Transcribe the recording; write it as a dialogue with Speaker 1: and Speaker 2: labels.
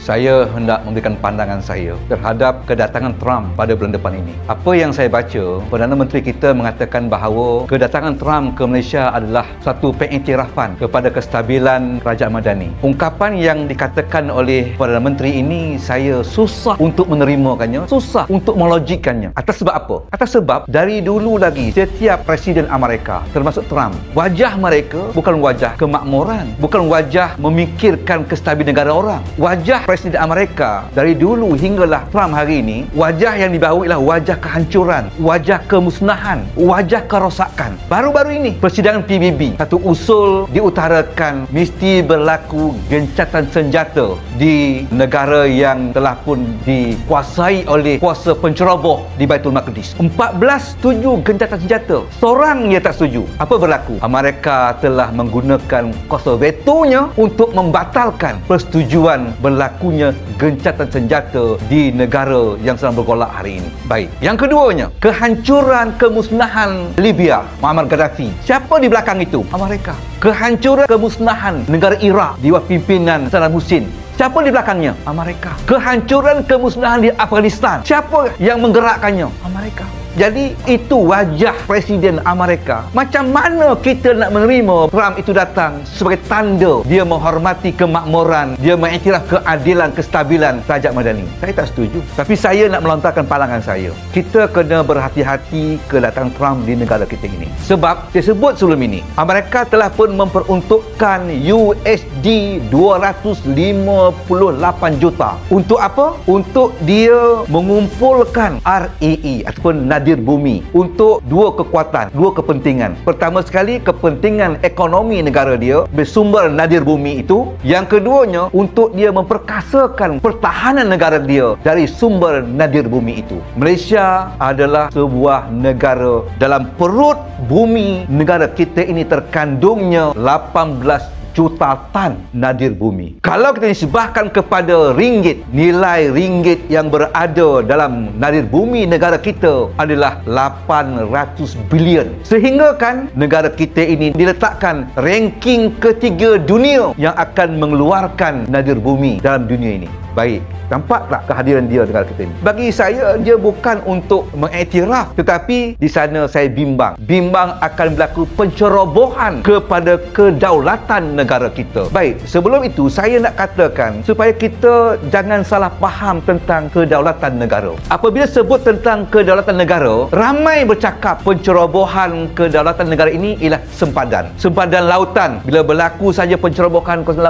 Speaker 1: Saya hendak memberikan pandangan saya terhadap kedatangan Trump pada bulan depan ini. Apa yang saya baca, Perdana Menteri kita mengatakan bahawa kedatangan Trump ke Malaysia adalah satu pengiktirafan kepada kestabilan Kerajaan Madani. Ungkapan yang dikatakan oleh Perdana Menteri ini saya susah untuk menerimakannya, susah untuk melogikkannya. Atas sebab apa? Atas sebab dari dulu lagi setiap Presiden Amerika, termasuk Trump, wajah mereka bukan wajah kemakmuran, bukan wajah memikirkan kestabilan negara orang. Wajah Presiden Amerika dari dulu hinggalah Trump hari ini, wajah yang dibawa ialah wajah kehancuran, wajah kemusnahan, wajah kerosakan. Baru-baru ini persidangan PBB, satu usul diutarakan mesti berlaku gencatan senjata di negara yang telah pun dikuasai oleh kuasa penceroboh di Baitul Maqdis. 14 setuju gencatan senjata, seorang yang tak setuju. Apa berlaku? Amerika telah menggunakan kuasa vetonya untuk membatalkan persetujuan berlakunya gencatan senjata di negara yang sedang bergolak hari ini. Baik. Yang keduanya, kehancuran, kemusnahan Libya, Muammar Gaddafi. Siapa di belakang itu? Amerika. Kehancuran, kemusnahan negara Iraq di bawah pimpinan Saddam Hussein. Siapa di belakangnya? Amerika. Kehancuran, kemusnahan di Afghanistan. Siapa yang menggerakkannya? Amerika. Jadi itu wajah Presiden Amerika. Macam mana kita nak menerima Trump itu datang sebagai tanda dia menghormati kemakmuran, dia mengiktiraf keadilan, kestabilan Kerajaan Madani? Saya tak setuju. Tapi saya nak melontarkan pandangan saya. Kita kena berhati-hati kedatangan Trump di negara kita ini. Sebab saya sebut sebelum ini, Amerika telah pun memperuntukkan USD 258 juta. Untuk apa? Untuk dia mengumpulkan REE ataupun nadir bumi untuk dua kekuatan, dua kepentingan. Pertama sekali, kepentingan ekonomi negara dia bersumber nadir bumi itu. Yang keduanya, untuk dia memperkasakan pertahanan negara dia dari sumber nadir bumi itu. Malaysia adalah sebuah negara dalam perut bumi negara kita ini terkandungnya 18 juta tan nadir bumi. Kalau kita nisbahkan kepada ringgit, nilai ringgit yang berada dalam nadir bumi negara kita adalah 800 bilion. Sehingga kan negara kita ini diletakkan ranking ketiga dunia yang akan mengeluarkan nadir bumi dalam dunia ini. Baik, nampak tak kehadiran dia negara kita ini? Bagi saya, dia bukan untuk mengiktiraf, tetapi di sana saya bimbang. Bimbang akan berlaku pencerobohan kepada kedaulatan negara kita. Baik, sebelum itu saya nak katakan supaya kita jangan salah faham tentang kedaulatan negara. Apabila sebut tentang kedaulatan negara, ramai bercakap pencerobohan kedaulatan negara ini ialah sempadan. Sempadan lautan. Bila berlaku saja pencerobohan lautan,